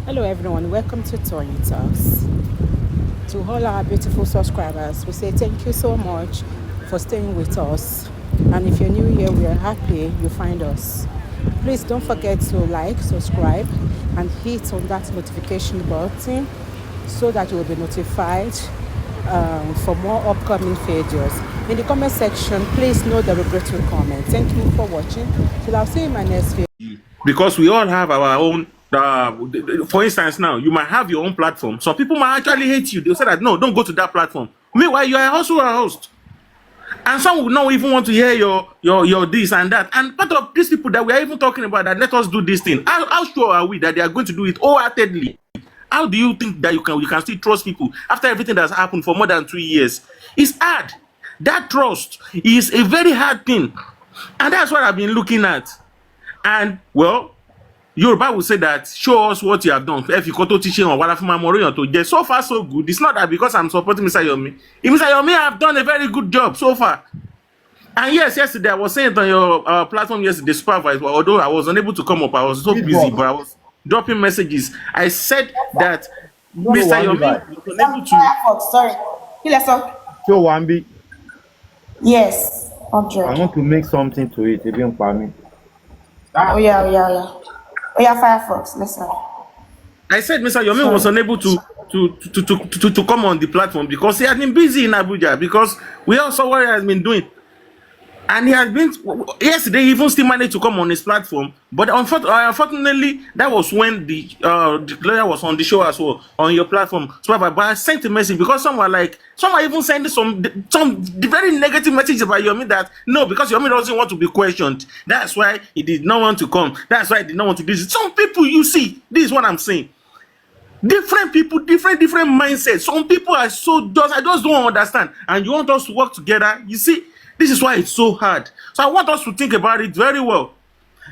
Hello, everyone. Welcome to Tony Talks. To all our beautiful subscribers, we say thank you so much for staying with us. And if you're new here, we are happy you find us. Please don't forget to like, subscribe, and hit on that notification button so that you will be notified for more upcoming videos. In the comment section, please no derogatory comment. Thank you for watching. Till I'll see you in my next video. Because we all have our own. For instance, now you might have your own platform. Some people might actually hate you. They'll say that no, don't go to that platform. Meanwhile, you are also a host, and some will not even want to hear your this and that. And part of these people that we are even talking about that let us do this thing. How sure are we that they are going to do it wholeheartedly? How do you think that you can still trust people after everything that's happened for more than 3 years? It's hard. That trust is a very hard thing, and that's what I've been looking at. And well, Yoruba will say that show us what you have done. If you go to teaching on what to so far so good. It's not that because I'm supporting Mr. Yomi. If Mr. Yomi have done a very good job so far. And yes, yesterday I was saying it on your platform yesterday, supervisor. Although I was unable to come up, I was so busy, but I was dropping messages. I said that Mr. Yomi was unable to. Sorry. So Wambi, Yes. I want to make something to it. It didn't me. Oh yeah. Oh yeah, Firefox. Listen. I said Mr. Yomi was unable to come on the platform because he had been busy in Abuja because we all saw what he has been doing. And he has been, yesterday he even still managed to come on his platform, but unfortunately, that was when the lawyer was on the show as well, on your platform. So, but I sent a message because someone even sent some very negative messages about Yomi that, no, because Yomi doesn't want to be questioned. That's why he did not want to come. That's why he did not want to do this. Some people, you see, this is what I'm saying. Different people, different mindsets. Some people are so I just don't understand. And you want us to work together, you see. This is why it's so hard. So I want us to think about it very well,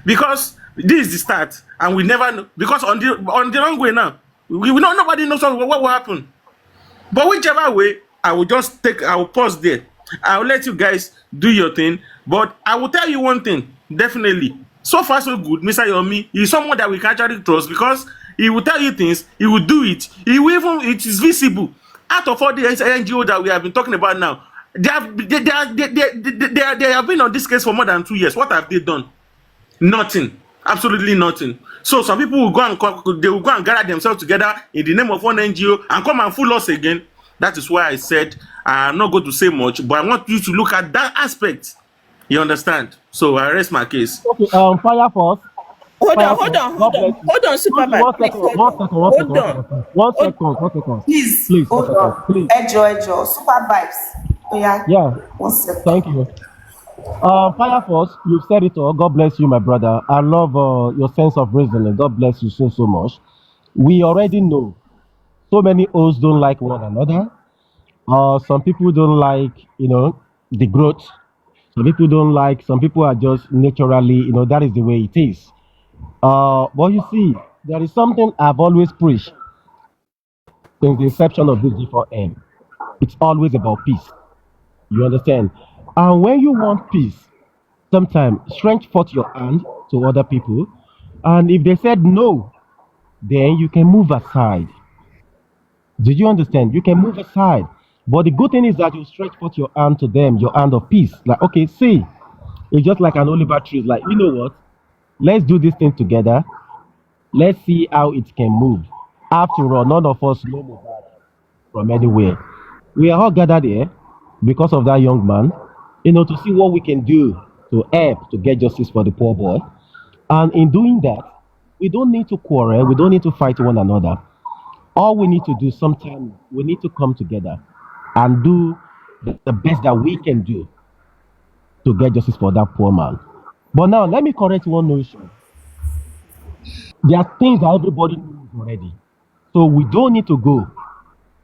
because this is the start, and we never know. Because on the wrong way now, we know nobody knows what will happen. But whichever way, I will pause there. I will let you guys do your thing. But I will tell you one thing, definitely. So far, so good. Mr. Yomi is someone that we can actually trust because he will tell you things, he will do it. It is visible. Out of all the NGO that we have been talking about now, they have been on this case for more than 2 years. What have they done? Nothing. Absolutely nothing. So some people will go and gather themselves together in the name of one NGO and come and fool us again. That is why I said I'm not going to say much, but I want you to look at that aspect. You understand? So I rest my case. Okay, Fire Force. Hold on, Superman. One second. Please. Hold on. Please. Ejo. Super vibes. Oh yeah. Yeah. 1 second. Thank you. Fire Force, you've said it all. God bless you, my brother. I love your sense of reasoning. God bless you so much. We already know so many O's don't like one another. Some people don't like, the growth. Some people are just naturally, that is the way it is. But you see, there is something I've always preached since the inception of this G4M. It's always about peace. You understand? And when you want peace, sometimes stretch forth your hand to other people. And if they said no, then you can move aside. Did you understand? You can move aside. But the good thing is that you stretch forth your hand to them, your hand of peace. Like, okay, see, it's just like an olive tree. It's like, you know what? Let's do this thing together. Let's see how it can move. After all, none of us know Mohbad from anywhere. We are all gathered here because of that young man, to see what we can do to help to get justice for the poor boy. And in doing that, we don't need to quarrel. We don't need to fight one another. All we need to do sometimes, we need to come together and do the best that we can do to get justice for that poor man. But now, let me correct one notion. There are things that everybody knows already. So we don't need to go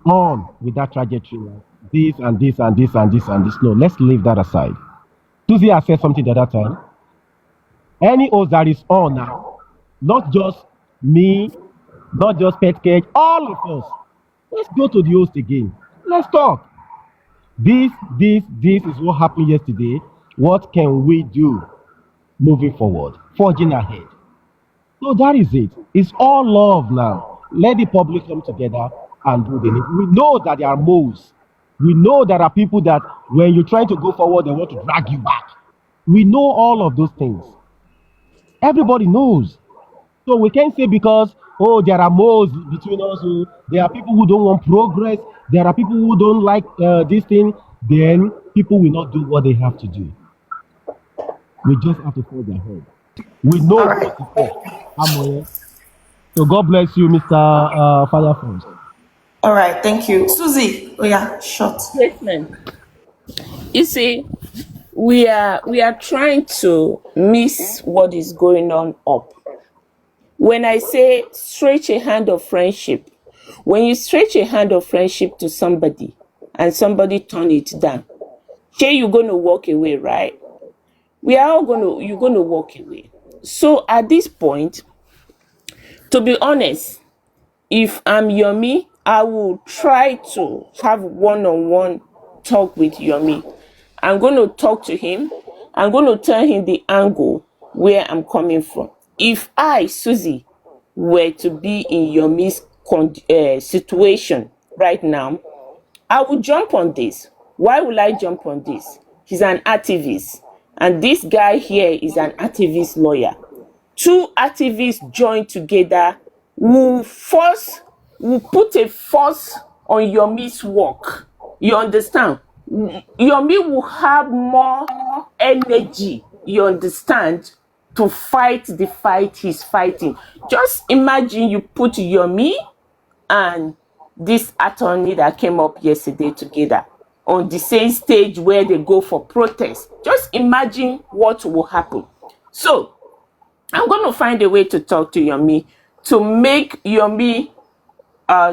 on with that trajectory. This and this and this and this and this. No, let's leave that aside. Tuesday has said something the other time. Any oath that is on now, not just me, not just Pet Cage, all of us. Let's go to the host again. Let's talk. This is what happened yesterday. What can we do moving forward, forging ahead? So that is it. It's all love now. Let the public come together and do the need. We know that there are moles. We know there are people that when you're trying to go forward, they want to drag you back. We know all of those things. Everybody knows. So we can't say because, oh, there are moles between us, oh, there are people who don't want progress, there are people who don't like this thing, then people will not do what they have to do. We just have to hold their head. We know what is for. Amoye. So God bless you, Mr. Fireforce. All right, thank you. Susie, oh yeah, short. Yes, ma'am. You see, we are trying to miss what is going on up. When I say stretch a hand of friendship, when you stretch a hand of friendship to somebody and somebody turn it down, say you're going to walk away, right? You're going to walk away. So at this point, to be honest, if I'm Yomi, I will try to have one-on-one talk with Yomi. I'm going to talk to him. I'm going to tell him the angle where I'm coming from. If I, Susie, were to be in Yomi's situation right now, I would jump on this. Why will I jump on this? He's an activist. And this guy here is an activist lawyer. Two activists joined together will put a force on Yomi's work. You understand? Yomi will have more energy, you understand, to fight the fight he's fighting. Just imagine you put Yomi and this attorney that came up yesterday together on the same stage where they go for protest. Just imagine what will happen. So I'm going to find a way to talk to Yomi to make Yomi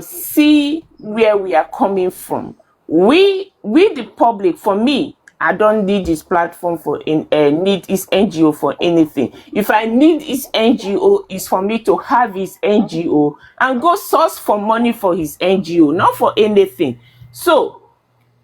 see where we are coming from. We the public, for me, I don't need this platform need his NGO for anything. If I need his NGO, it's for me to have his NGO and go source for money for his NGO, not for anything. So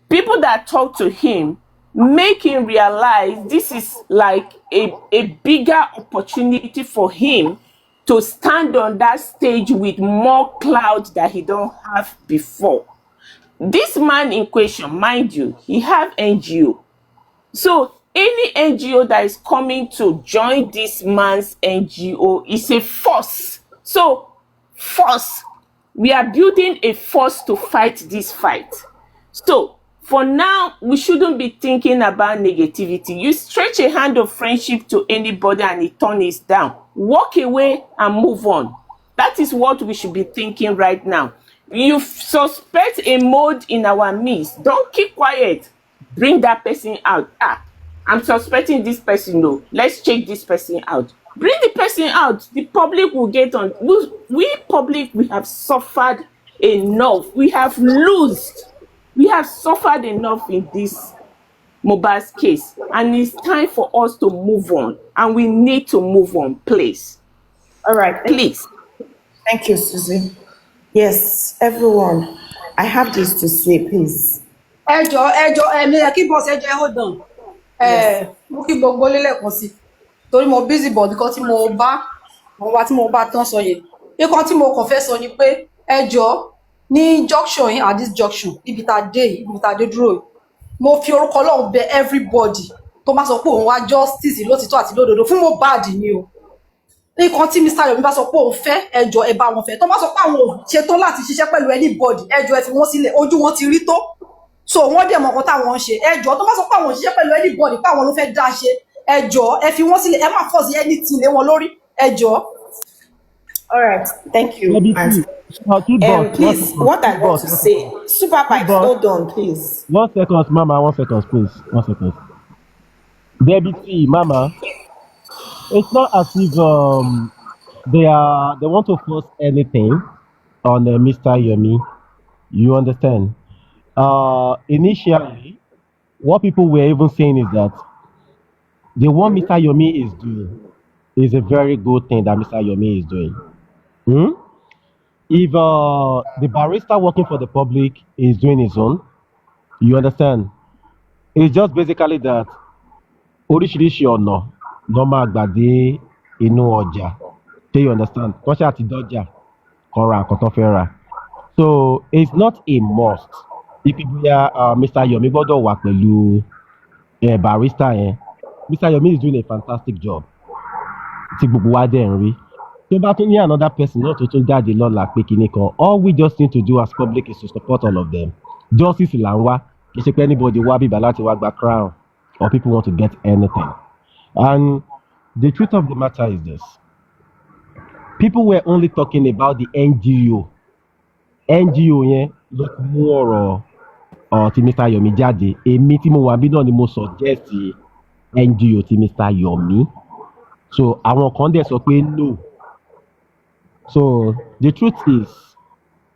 people that talk to him, make him realize this is like a bigger opportunity for him to stand on that stage with more clout that he don't have before. This man in question, mind you, he have NGO. So any NGO that is coming to join this man's NGO is a force. So force, we are building a force to fight this fight. So for now, we shouldn't be thinking about negativity. You stretch a hand of friendship to anybody and it turns down. Walk away and move on. That is what we should be thinking right now. You suspect a mold in our midst. Don't keep quiet. Bring that person out. I'm suspecting this person. No, let's check this person out. Bring the person out. The public will get on. We public, we have suffered enough. We have lost. We have suffered enough in this Mohbad's case, and it's time for us to move on, and we need to move on, please. All right, please. Thank you, Susie. Yes, everyone, I have this to say, please. Keep us hold on. Mo kí gbogbo lélẹ̀kan sí torí mo busy bọ̀ because mo bá tán sọ yẹn. Nǹkan tí mo kàn fẹ́ sọ ni pé ẹjọ́ ní junction yìí at this junction ibi tá dé dúró mo fi orúkọ Ọlọ́run bẹ̀ everybody tó bá sọ pé òun wá justice lótìtọ́ àti lódodo fún Mohbad ni o. Nǹkan tí Mr. Yomi bá sọ pé òun fẹ́ ẹjọ́ ẹ bá wọn fẹ́ tó bá sọ pé àwọn ò ṣetán láti ṣiṣẹ́ pẹ̀lú anybody ẹjọ́ ẹ fi wọ́n sílẹ̀ ojú wọn ti rí tó. So wọ́n dẹ̀ mọ̀ nǹkan táwọn ń ṣe ẹjọ́ tó bá sọ pé àwọn ò ṣiṣẹ́ pẹ̀lú anybody pé àwọn ló fẹ́ dá ṣe ẹjọ́ ẹ fi wọ́n sílẹ̀ ẹ má force anything lé wọn lórí ẹjọ́. All right, thank you. Please, what I want to say, Super Pipe, hold on, please. 1 second, Mama. 1 second, please. 1 second. Baby, Mama. It's not as if they want to force anything on Mr. Yomi. You understand? Initially, what people were even saying is that the one Mr. Yomi is doing is a very good thing that Mr. Yomi is doing. If the barrister working for the public is doing his own, you understand? It's just basically that oríṣiríṣi ọ̀nà ló máa gbà dé inú ọjà. Do you understand? Kọ́ṣà àti dọ́jà Kora Kotofera. So it's not a must. If people are Mr. Yomi Bodo wà pẹ̀lú barista yẹn, Mr. Yomi is doing a fantastic job. Tí gbogbo wa dẹ̀ ń rí. Tó bá tún ní another person náà tó tún jáde lọ́la pé kinní kan, all we just need to do as public is to support all of them. Justice là ń wá, kì í ṣe pé anybody wá bíbá láti wá gba crown or people want to get anything. And the truth of the matter is this. People were only talking about the NGO. NGO yẹn ló ti mú ọ̀rọ̀ tí Mr. Yomi jáde. Èmi tí mo wà bí náà ni mo suggest NGO ti Mr. Yomi. So àwọn kan dẹ̀ sọ pé no. So the truth is,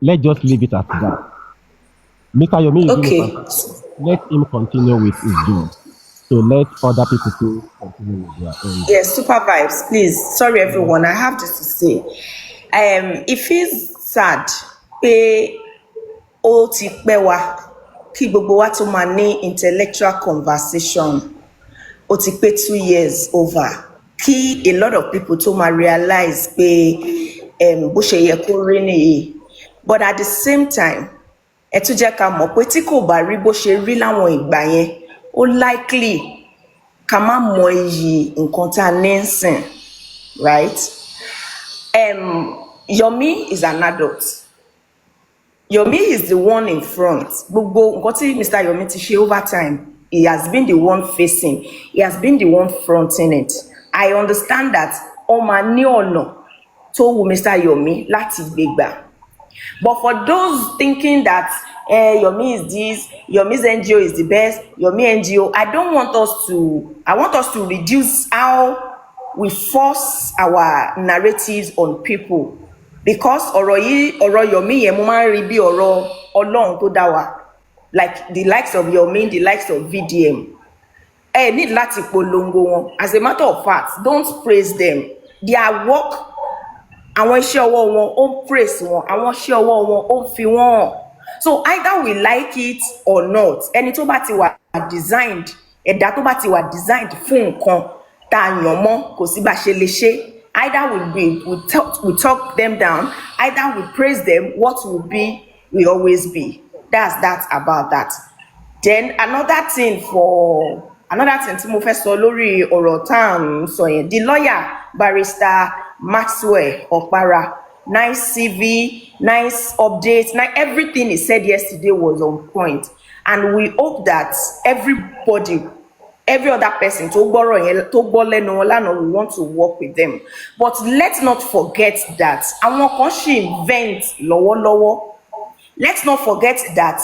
let's just leave it at that. Mr. Yomi is doing fantastic. Let him continue with his job. So let other people too continue with their own. Yes, super vibes, please. Sorry, everyone. I have this to say. It feels sad. Pé ó ti pẹ́ wá kí gbogbo wa tó máa ní intellectual conversation. Ó ti pé 2 years over. Kí a lot of people tó máa realize pé bó ṣe yẹ kó rí nìyí. But at the same time, ẹ tún jẹ́ ká mọ̀ pé tí kò bá rí bó ṣe rí láwọn ìgbà yẹn, ó likely ká má mọ iyì nǹkan tá a ní sìn, right? Yomi is an adult. Yomi is the one in front. Gbogbo nǹkan tí Mr. Yomi ti ṣe over time, he has been the one facing. He has been the one fronting it. I understand that ọmọ ní ọ̀nà tó wù Mr. Yomi láti gbégbá. But for those thinking that Yomi is this, Yomi's NGO is the best, Yomi NGO, I want us to reduce how we force our narratives on people. Because ọ̀rọ̀ Yomi yẹn mo máa ń rí bí ọ̀rọ̀ Ọlọ́run tó dá wa. Like the likes of Yomi, the likes of VDM. Need láti polongo wọn. As a matter of fact, don't praise them. Their work, àwọn iṣẹ́ ọwọ́ wọn ó ń praise wọn, àwọn iṣẹ́ ọwọ́ wọn ó ń fi wọ́n. So either we like it or not, ẹni tó bá ti wà designed, ẹ̀dá tó bá ti wà designed fún nǹkan tá a yàn mọ́ kò sí bá ṣe lè ṣe. Either we talk them down, either we praise them, what will be will always be. That's that about that. Then another thing tí mo fẹ́ sọ lórí ọ̀rọ̀ tá à ń sọ yẹn, the lawyer barrister Maxwell Okpara, nice CV, nice updates, everything he said yesterday was on point, and we hope that every other person tó gbọ́ lẹ́nu wọn lánàá, we want to work with them. But let's not forget that àwọn kan ṣì invent lọ́wọ́lọ́wọ́. Let's not forget that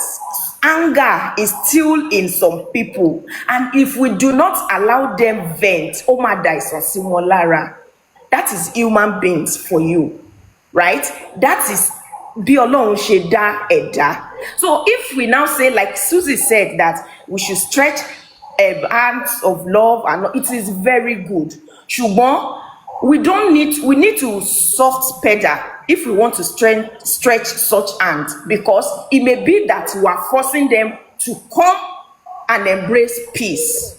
anger is still in some people, and if we do not allow them vent, ó máa dà ìsàn sí wọn lára. That is human beings for you, right? That is bí Ọlọ́run ṣe dá ẹ̀dá. So if we now say, like Susie said, that we should stretch hands of love, and it is very good. Ṣùgbọ́n we need to soft pedal if we want to stretch such hands, because it may be that we are forcing them to come and embrace peace,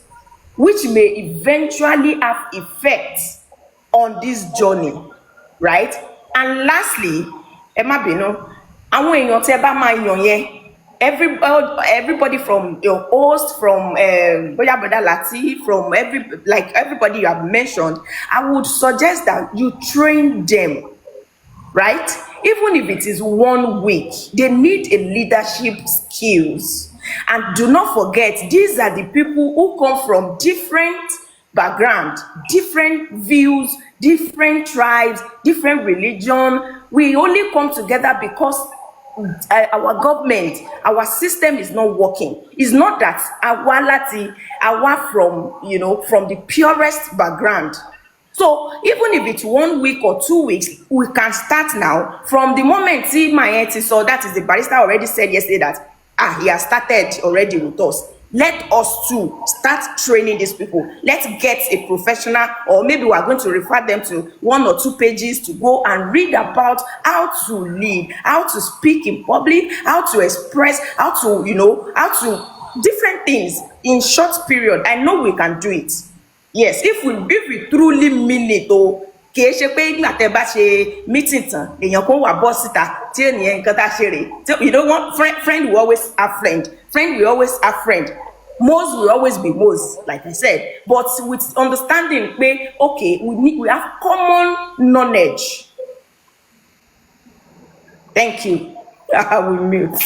which may eventually have effects on this journey, right? And lastly, ẹ má bínú, àwọn èèyàn tẹ́ bá máa yàn yẹn, everybody from your host, from Boya Brother Lati, from everybody you have mentioned, I would suggest that you train them, right? Even if it is 1 week, they need a leadership skills. And do not forget, these are the people who come from different background, different views, different tribes, different religion. We only come together because our government, our system is not working. It's not that our from the purest background. So even if it's 1 week or 2 weeks, we can start now. From the moment Maeti saw, that is the barrister already said yesterday that he has started already with us. Let us too start training these people. Let's get a professional, or maybe we are going to refer them to 1 or 2 pages to go and read about how to lead, how to speak in public, how to express, how to different things in short period. I know we can do it. Yes, if we truly mean it kì í ṣe pé nígbà tẹ́ bá ṣe meeting tán èèyàn kan wà bọ́ síta tí ènìyàn nǹkan tá a ṣe rèé. So you don't want friend will always have friend will always have friend. Most will always be most, like I said, but with understanding pé okay, we have common knowledge. Thank you. I will mute.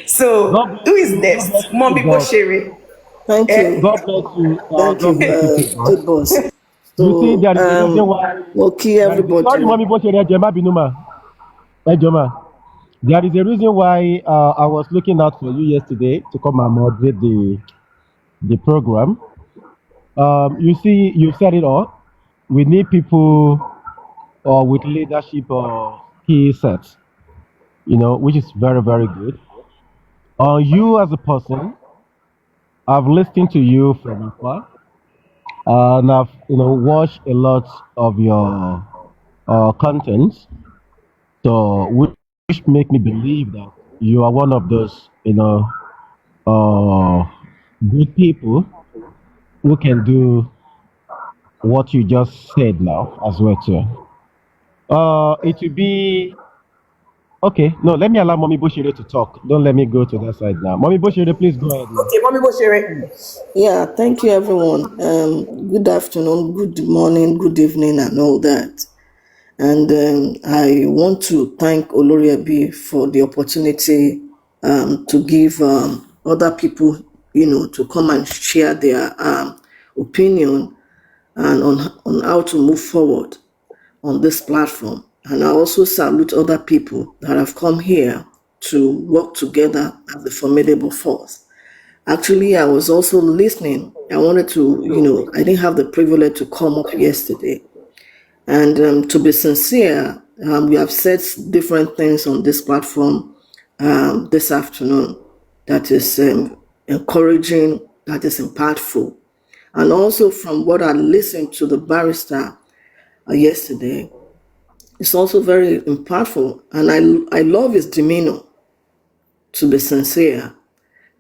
So who is next? Mommy Boshere. Thank you. God bless you. Thank God bless you. you, good boss. You see, So, there is a reason why. okay, everybody. Sorry, Mommy Boshere, Jema Binuma. Jema. There is a reason why I was looking out for you yesterday to come and moderate the program. You see, you said it all. We need people with leadership key sets, which is very, very good. You as a person, I've listened to you from afar, and I've watched a lot of your contents. So which make me believe that you are one of those good people who can do what you just said now as well too. It will be okay. No, let me allow Mommy Boshere to talk. Don't let me go to that side now. Mommy Boshere, please go ahead now. Okay, Mommy Boshere. Yeah, thank you, everyone. Good afternoon, good morning, good evening, and all that. And I want to thank Oloriabi for the opportunity to give other people, to come and share their opinion and on how to move forward on this platform. And I also salute other people that have come here to work together as a formidable force. Actually, I was also listening. I wanted to, I didn't have the privilege to come up yesterday. And to be sincere, we have said different things on this platform this afternoon that is encouraging, that is impactful. And also from what I listened to the barrister yesterday, it's also very impactful. And I love his demeanor, to be sincere.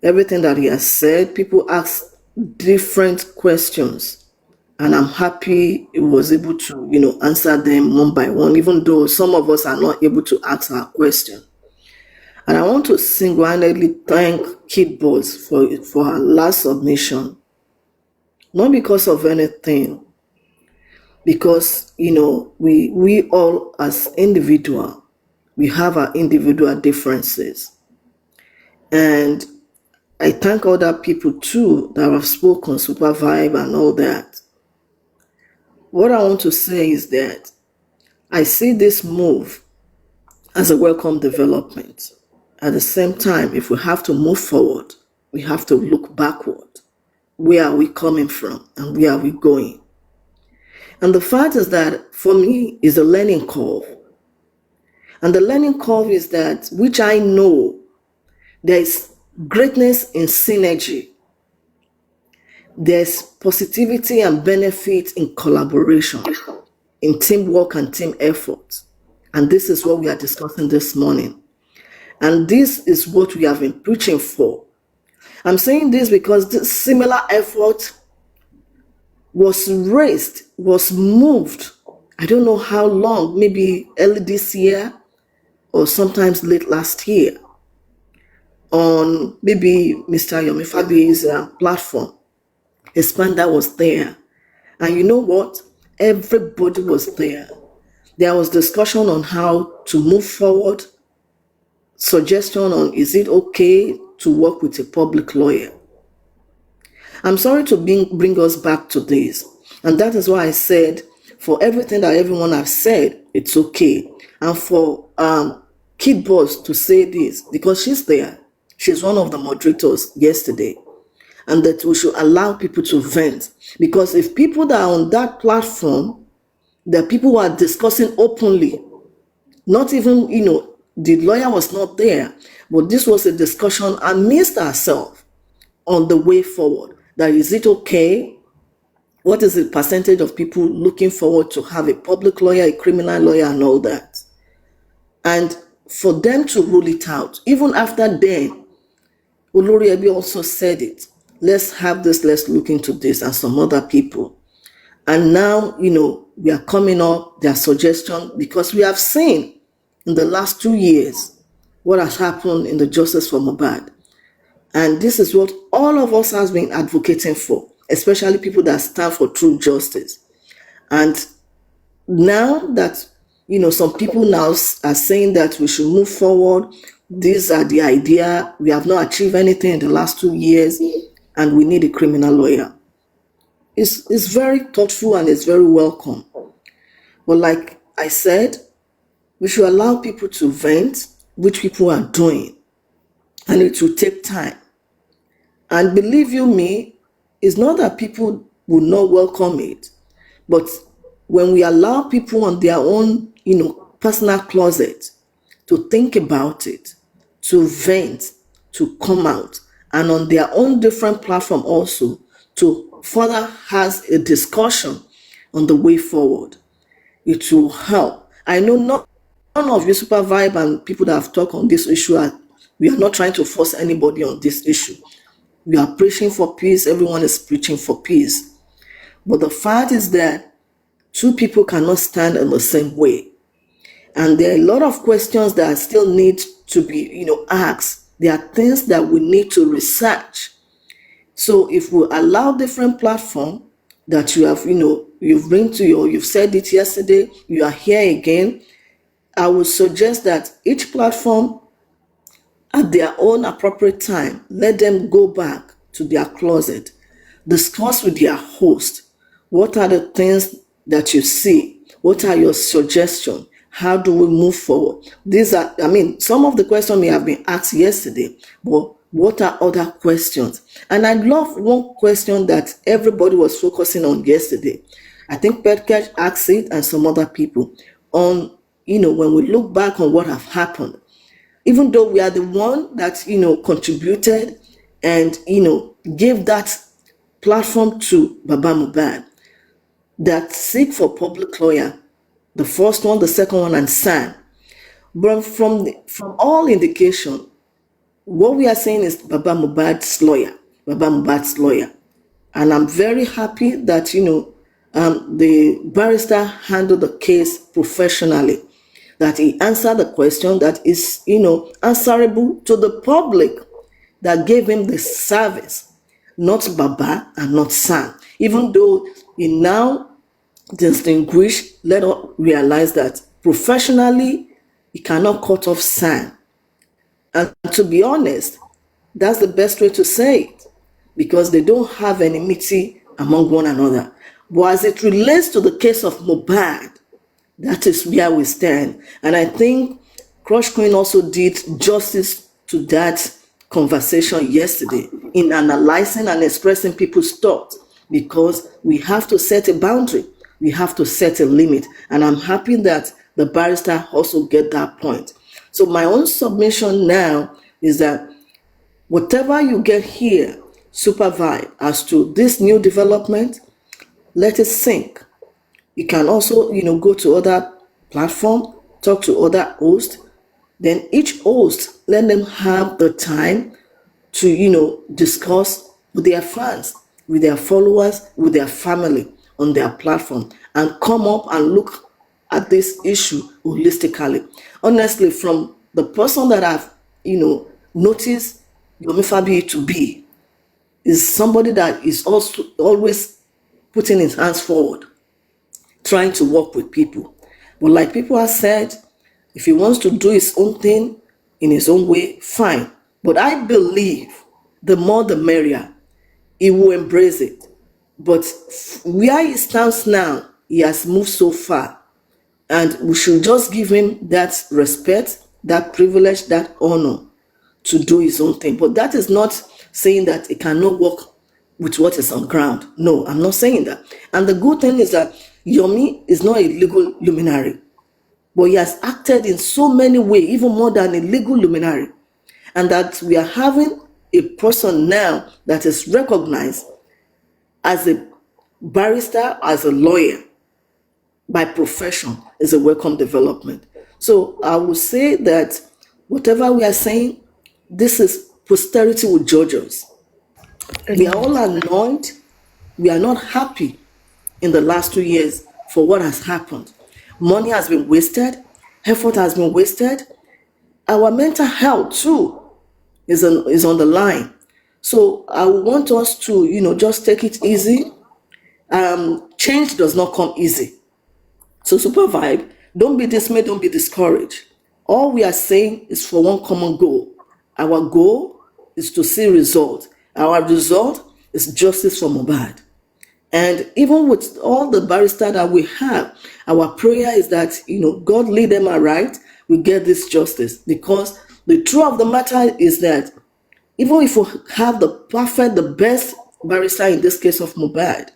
Everything that he has said, people ask different questions. And I'm happy he was able to, answer them one by one, even though some of us are not able to ask our question. And I want to single-handedly thank Kid Boss for her last submission. Not because of anything, because, we all as individuals, we have our individual differences. And I thank other people too that have spoken, Super Vibe and all that. What I want to say is that I see this move as a welcome development. At the same time, if we have to move forward, we have to look backward. Where are we coming from and where are we going? And the fact is that for me is a learning curve. And the learning curve is that, which I know, there is greatness in synergy. There's positivity and benefit in collaboration, in teamwork and team effort. And this is what we are discussing this morning. And this is what we have been preaching for. I'm saying this because this similar effort was raised, was moved, I don't know how long, maybe early this year or sometimes late last year, on maybe Mr. Yomi Fabi's platform. Expander was there. And you know what? Everybody was there. There was discussion on how to move forward, suggestion on is it okay to work with a public lawyer. I'm sorry to bring us back to this. And that is why I said, for everything that everyone has said, it's okay. And for Kid Boss to say this, because she's there. She's one of the moderators yesterday. And that we should allow people to vent. Because if people that are on that platform, the people who are discussing openly, not even, the lawyer was not there, but this was a discussion amidst ourselves on the way forward. That is it okay? What is the percentage of people looking forward to have a public lawyer, a criminal lawyer, and all that? And for them to rule it out, even after then, Oloriabi also said it. Let's have this, let's look into this, and some other people. And now, we are coming up, their suggestion, because we have seen in the last 2 years what has happened in the Justice for Mohbad. And this is what all of us has been advocating for, especially people that stand for true justice. And now that, some people now are saying that we should move forward, these are the idea, we have not achieved anything in the last 2 years, and we need a criminal lawyer. It's very thoughtful and it's very welcome. But like I said, we should allow people to vent, which people are doing, and it will take time. And believe you me, it's not that people will not welcome it, but when we allow people on their own, personal closet to think about it, to vent, to come out, and on their own different platform also to further has a discussion on the way forward, it will help. I know none of you Super Vibe and people that have talked on this issue, we are not trying to force anybody on this issue. We are preaching for peace. Everyone is preaching for peace. But the fact is that two people cannot stand in the same way. And there are a lot of questions that still need to be, asked. There are things that we need to research. So if we allow different platform that you have, you've said it yesterday, you are here again, I would suggest that each platform at their own appropriate time, let them go back to their closet, discuss with their host, what are the things that you see? What are your suggestions? How do we move forward? These are, some of the questions may have been asked yesterday, but what are other questions? And I love one question that everybody was focusing on yesterday. I think Petcash asked it and some other people on, when we look back on what have happened, even though we are the one that, contributed and, gave that platform to Baba Mohbad, that seek for public lawyer, the first one, the second one, and SAN. But from all indication, what we are saying is Baba Mohbad's lawyer. And I'm very happy that, the barrister handled the case professionally, that he answered the question that is, answerable to the public that gave him the service, not Baba and not SAN. Even though he now distinguished, let us realize that professionally, he cannot cut off SAN. And to be honest, that's the best way to say it, because they don't have enmity among one another. But as it relates to the case of Mohbad, that is where we stand. And I think Crush Queen also did justice to that conversation yesterday in analyzing and expressing people's thoughts, because we have to set a boundary. We have to set a limit. And I'm happy that the barrister also get that point. So my own submission now is that whatever you get here, Super Vibe, as to this new development, let it sink. You can also, go to other platform, talk to other hosts. Then each host, let them have the time to, discuss with their fans, with their followers, with their family on their platform, and come up and look at this issue holistically. Honestly, from the person that I've, noticed Yomi Fabiyi to be, is somebody that is also always putting his hands forward, trying to work with people. But like people have said, if he wants to do his own thing in his own way, fine. But I believe the more the merrier. He will embrace it. But where he stands now, he has moved so far. And we should just give him that respect, that privilege, that honor to do his own thing. But that is not saying that he cannot work with what is on ground. No, I'm not saying that. And the good thing is that Yomi is not a legal luminary, but he has acted in so many ways, even more than a legal luminary. And that we are having a person now that is recognized as a barrister, as a lawyer, by profession, is a welcome development. So I will say that whatever we are saying, this is posterity will judge us. We are all annoyed. We are not happy in the last 2 years for what has happened. Money has been wasted, effort has been wasted. Our mental health too is on the line. So I want us to, just take it easy. Change does not come easy. So Super Vibe, don't be dismayed, don't be discouraged. All we are saying is for one common goal. Our goal is to see result. Our result is justice for Mohbad. And even with all the barristers that we have, our prayer is that, God lead them aright, we get this justice. Because the truth of the matter is that even if we have the best barrister in this case of Mohbad,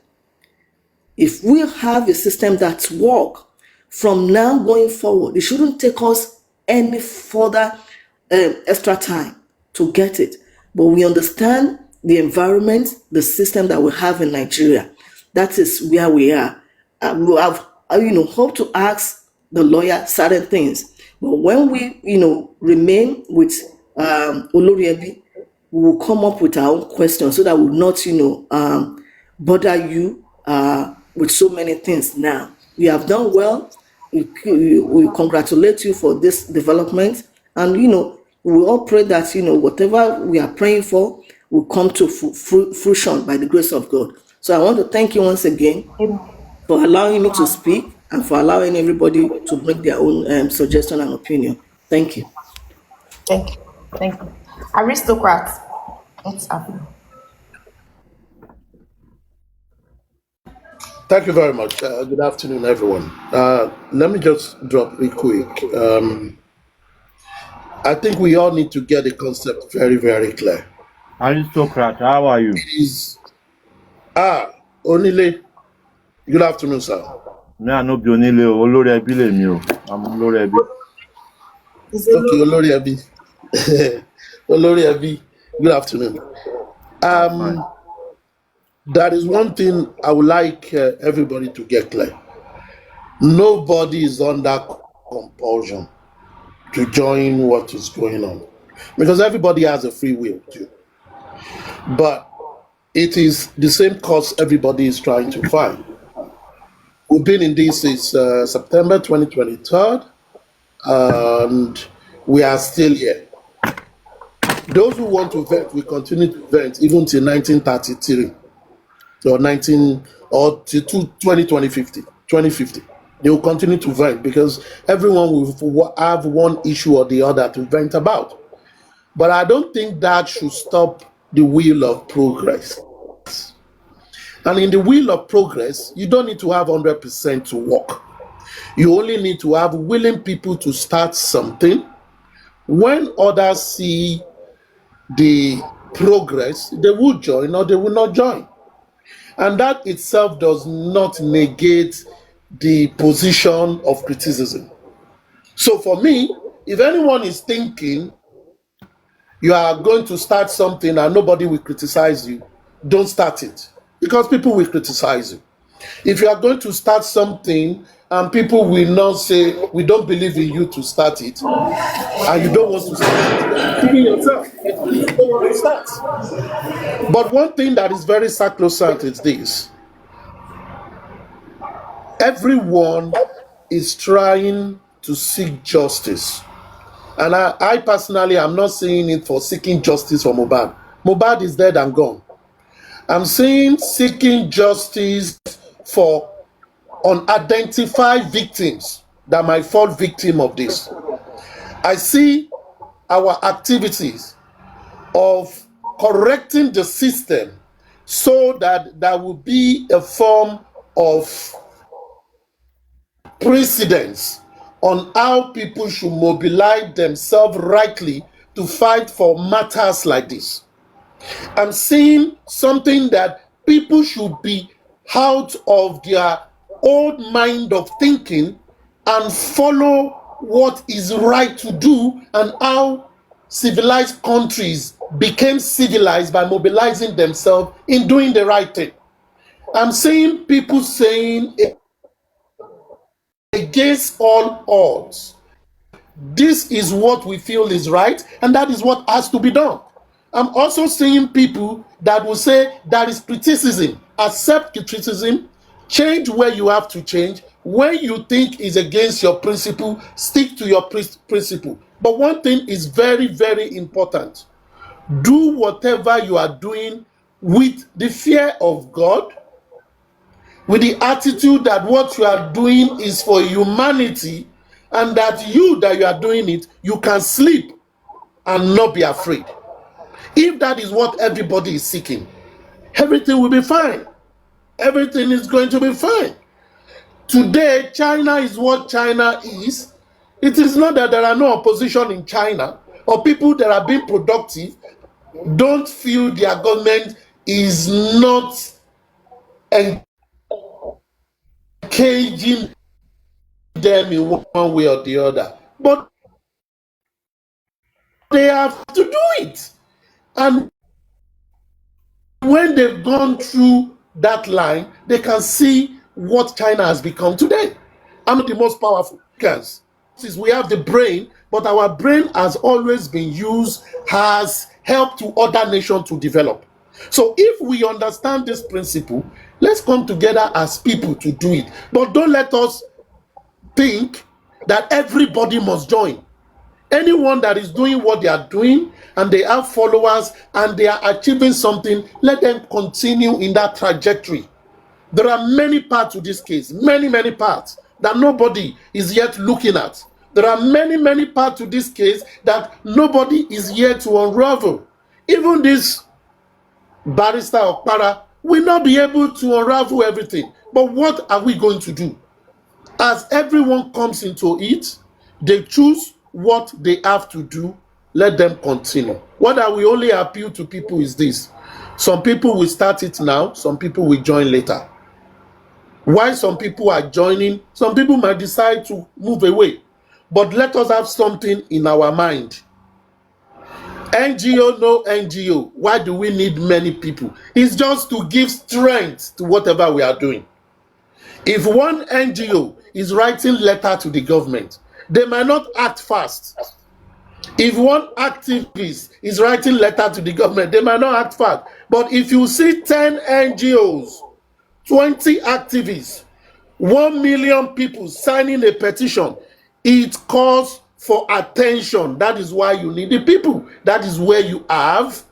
if we have a system that works from now going forward, it shouldn't take us any further extra time to get it. But we understand the environment, the system that we have in Nigeria. That is where we are. We have, hope to ask the lawyer certain things. But when we, remain with Olori Ebi, we will come up with our own questions so that we will not, bother you with so many things now. You have done well. We congratulate you for this development. And, we all pray that, whatever we are praying for will come to fruition by the grace of God. So I want to thank you once again for allowing me to speak and for allowing everybody to bring their own suggestion and opinion. Thank you. Thank you. Thank you. Aristocrat, what's happening? Thank you very much. Good afternoon, everyone. Let me just drop it quick. I think we all need to get the concept very, very clear. Aristocrat, how are you? It is Onile. Good afternoon, sir. Me, I know Bionile, Olori Ebi le mi o. I'm Olori Ebi. Okay, Olori Ebi. Olori Ebi. Good afternoon. That is one thing I would like everybody to get clear. Nobody is under compulsion to join what is going on, because everybody has a free will too. But it is the same cause everybody is trying to find. We've been in this since September 2023, and we are still here. Those who want to vent will continue to vent even till 1933 or till 2050. They will continue to vent because everyone will have one issue or the other to vent about. But I don't think that should stop the wheel of progress. And in the wheel of progress, you don't need to have 100% to work. You only need to have willing people to start something. When others see the progress, they will join or they will not join. And that itself does not negate the position of criticism. So for me, if anyone is thinking you are going to start something and nobody will criticize you, don't start it, because people will criticize you. If you are going to start something and people will not say, we don't believe in you to start it, and you don't want to start it, you yourself, you don't want to start. But one thing that is very sacrosanct is this: everyone is trying to seek justice. And I personally am not seeing it for seeking justice for Mohbad. Mohbad is dead and gone. I'm saying seeking justice for unidentified victims that might fall victim of this. I see our activities of correcting the system so that there will be a form of precedence on how people should mobilize themselves rightly to fight for matters like this. I'm seeing something that people should be out of their old mind of thinking and follow what is right to do, and how civilized countries became civilized by mobilizing themselves in doing the right thing. I'm seeing people saying, against all odds, this is what we feel is right, and that is what has to be done. I'm also seeing people that will say there is criticism, accept criticism, Change where you have to change. When you think is against your principle, stick to your principle. But one thing is very, very important. Do whatever you are doing with the fear of God, with the attitude that what you are doing is for humanity, and that you are doing it, you can sleep and not be afraid. If that is what everybody is seeking, everything will be fine. Everything is going to be fine. Today, China is what China is. It is not that there are no opposition in China or people that are being productive don't feel their government is not engaging them in one way or the other. But they have to do it. And when they've gone through that line, they can see what China has become today. I'm the most powerful because we have the brain, but our brain has always been used as help to other nations to develop. So if we understand this principle, let's come together as people to do it. But don't let us think that everybody must join. Anyone that is doing what they are doing and they have followers and they are achieving something, let them continue in that trajectory. There are many parts to this case, many parts that nobody is yet looking at. There are many parts to this case that nobody is yet to unravel. Even this barrister Okpara will not be able to unravel everything. But what are we going to do? As everyone comes into it, they choose what they have to do, let them continue. What I will only appeal to people is this. Some people will start it now, some people will join later. While some people are joining, some people might decide to move away. But let us have something in our mind. NGO, no NGO. Why do we need many people? It's just to give strength to whatever we are doing. If one NGO is writing letter to the government, they might not act fast. If one activist is writing letter to the government, they might not act fast. But if you see 10 NGOs, 20 activists, 1 million people signing a petition, it calls for attention. That is why you need the people. That is where you have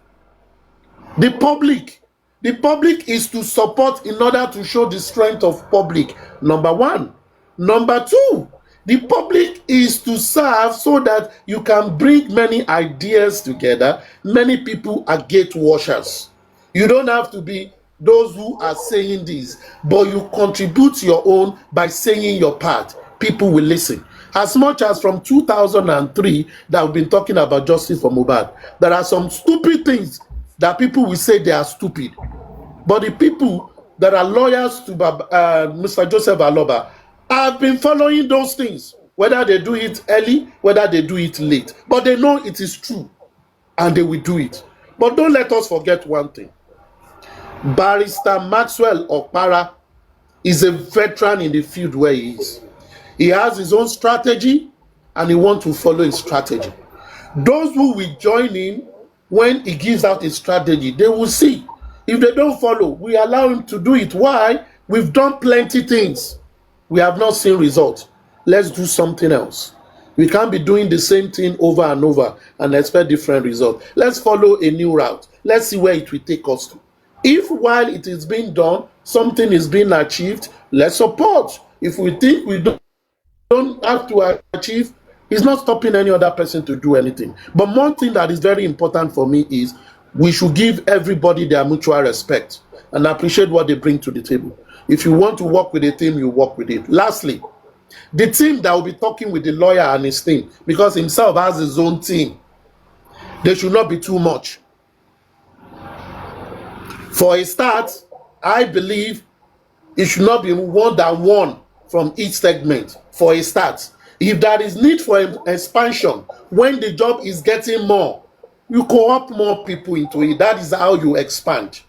the public. The public is to support in order to show the strength of public. Number one. Number two, the public is to serve so that you can bring many ideas together. Many people are gate washers. You don't have to be those who are saying this, but you contribute your own by saying your part. People will listen. As much as from 2003 that we've been talking about justice for Mohbad, there are some stupid things that people will say they are stupid. But the people that are lawyers to Mr. Joseph Aloba have been following those things, whether they do it early, whether they do it late. But they know it is true, and they will do it. But don't let us forget one thing. Barrister Maxwell Okpara is a veteran in the field where he is. He has his own strategy, and he wants to follow his strategy. Those who will join him when he gives out his strategy, they will see. If they don't follow, we allow him to do it. Why? We've done plenty things. We have not seen results. Let's do something else. We can't be doing the same thing over and over and expect different results. Let's follow a new route. Let's see where it will take us to. If while it is being done, something is being achieved, let's support. If we think we don't have to achieve, it's not stopping any other person to do anything. But one thing that is very important for me is we should give everybody their mutual respect and appreciate what they bring to the table. If you want to work with a team, you work with it. Lastly, the team that will be talking with the lawyer and his team, because himself has his own team, they should not be too much. For a start, I believe it should not be more than one from each segment. For a start, if there is need for expansion, when the job is getting more, you co-opt more people into it. That is how you expand.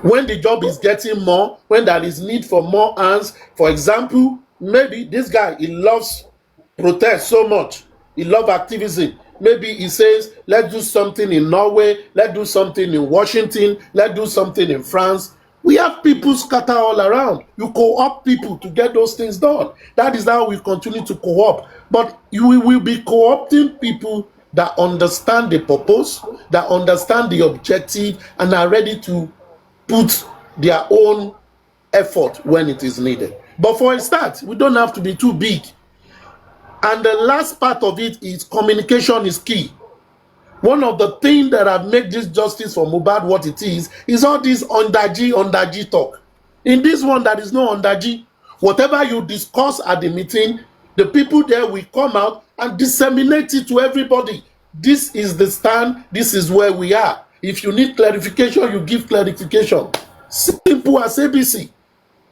When the job is getting more, when there is need for more hands, for example, maybe this guy, he loves protest so much, he loves activism. Maybe he says, let's do something in Norway, let's do something in Washington, let's do something in France. We have people scatter all around. You co-opt people to get those things done. That is how we continue to co-opt. But we will be co-opting people that understand the purpose, that understand the objective, and are ready to put their own effort when it is needed. But for a start, we don't have to be too big. And the last part of it is communication is key. One of the things that have made this justice for Mohbad what it is all this underg talk. In this one, there is no underg. Whatever you discuss at the meeting, the people there will come out and disseminate it to everybody. This is the stand. This is where we are. If you need clarification, you give clarification. Simple as ABC.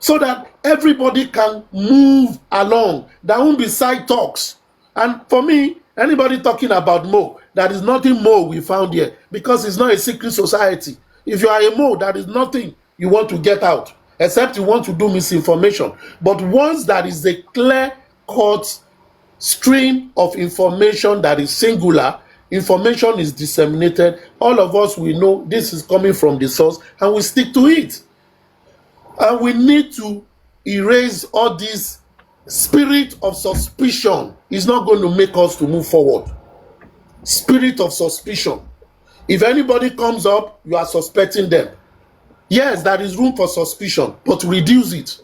So that everybody can move along. There won't be side talks. And for me, anybody talking about Mo, there is nothing more we found here because it's not a secret society. If you are a Mo, there is nothing you want to get out except you want to do misinformation. But once there is a clear-cut stream of information that is singular, information is disseminated, all of us will know this is coming from the source and we stick to it. And we need to erase all this spirit of suspicion. Is not going to make us to move forward. Spirit of suspicion. If anybody comes up, you are suspecting them. Yes, there is room for suspicion, but reduce it.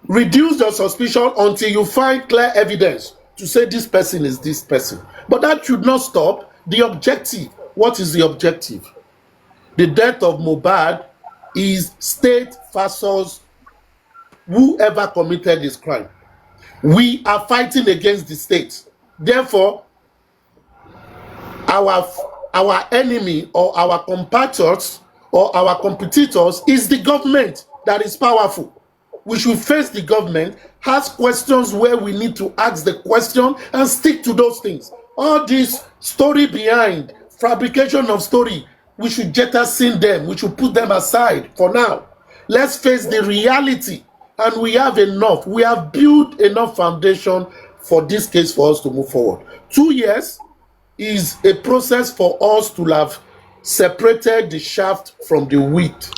Reduce your suspicion until you find clear evidence to say this person is this person. But that should not stop the objective. What is the objective? The death of Mohbad is state versus whoever committed this crime. We are fighting against the state. Therefore, our enemy or our compatriots or our competitors is the government that is powerful. We should face the government, ask questions where we need to ask the question and stick to those things. All this story behind, fabrication of story, we should jettison them. We should put them aside for now. Let's face the reality. And we have enough. We have built enough foundation for this case for us to move forward. 2 years is a process for us to have separated the shaft from the wheat.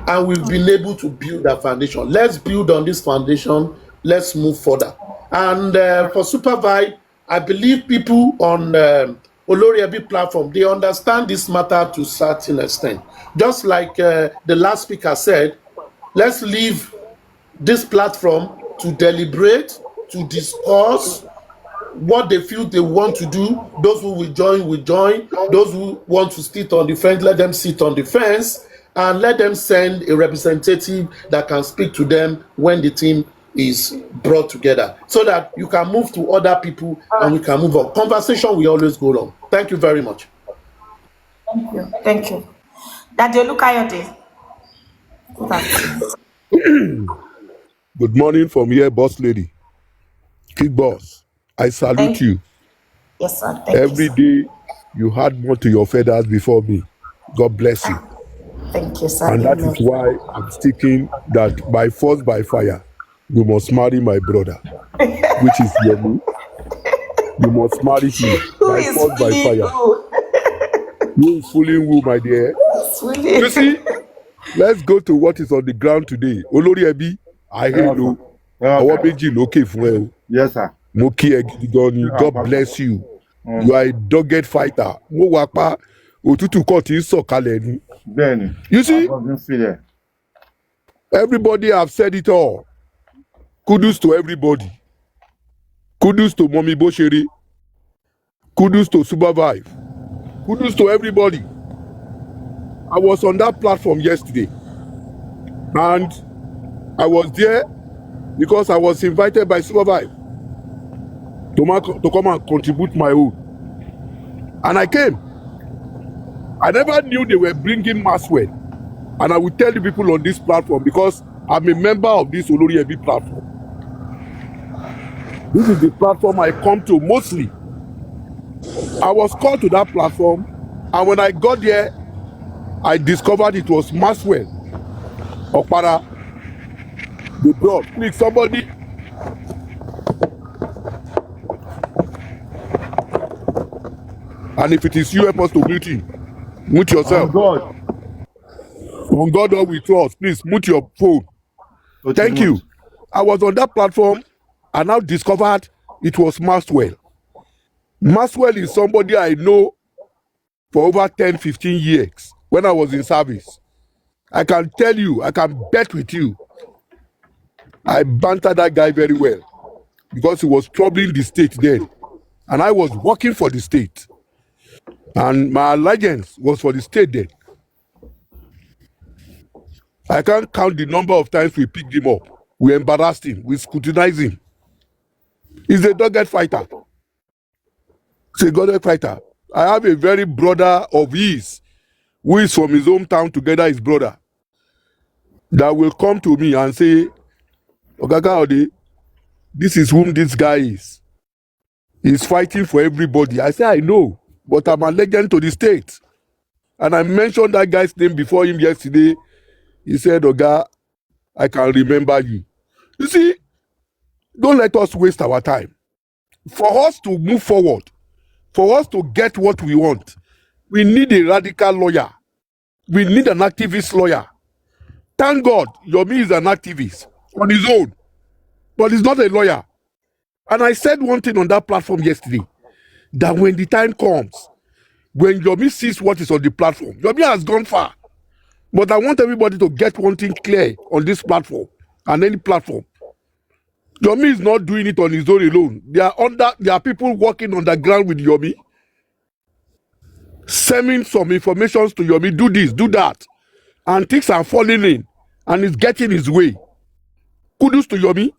And we've been able to build that foundation. Let's build on this foundation. Let's move further. And for Supervibe, I believe people on Oloriabi platform, they understand this matter to a certain extent. Just like the last speaker said, let's leave this platform to deliberate, to discuss what they feel they want to do. Those who will join. Those who want to sit on the fence, let them sit on the fence, and let them send a representative that can speak to them when the team is brought together, so that you can move to other people and we can move on. Conversation will always go on. Thank you very much. Thank you. Thank you. Daddy Olukayode. Good morning from here, boss lady. Kick boss, I salute you. Yes, sir. Thank Every you, day you had more to your feathers before me. God bless you. Thank you, sir. And that is why I'm sticking that by force, by fire, you must marry my brother, which is Yemi. You must marry him by force, by fire. Who is fooling who, my dear? You see, let's go to what is on the ground today. Oloriabi, I hear you. Yes, sir. God bless you. You are a dogged fighter. You see, everybody have said it all. Kudos to everybody. Kudos to Mommy Bosheri. Kudos to Supervibe. Kudos to everybody. I was on that platform yesterday, and I was there because I was invited by Supervibe to come and contribute my own. And I came. I never knew they were bringing Maxwell. And I will tell the people on this platform because I'm a member of this Oloriabi platform. This is the platform I come to mostly. I was called to that platform, and when I got there, I discovered it was Maxwell Okpara. They brought, please, somebody. And if it is you, help us to greet him. Mute yourself. God. On God all we trust. Please mute your phone. Ó ti Thank mute. you. I was on that platform and now discovered it was Maxwell. Maxwell is somebody I know for over 10, 15 years when I was in service. I can tell you, I can bet with you, I bantered that guy very well because he was troubling the state then. And I was working for the state. And my allegiance was for the state then. I can't count the number of times we picked him up. We embarrassed him. We scrutinized him. He's a dogged fighter. He's a dogged fighter. I have a very brother of his who is from his hometown together, his brother, that will come to me and say, Ogaga Ode, this is whom this guy is. He's fighting for everybody. I say, I know, but I'm a legend to the state. And I mentioned that guy's name before him yesterday. He said, Oga, I can remember you. You see, don't let us waste our time. For us to move forward, for us to get what we want, we need a radical lawyer. We need an activist lawyer. Thank God, Yomi is an activist on his own, but he's not a lawyer. And I said one thing on that platform yesterday, that when the time comes, when Yomi sees what is on the platform, Yomi has gone far. But I want everybody to get one thing clear on this platform and any platform. Yomi is not doing it on his own alone. There are people working on the ground with Yomi, sending some information to Yomi, do this, do that. And things are falling in, and he's getting his way. Kudos to Yomi.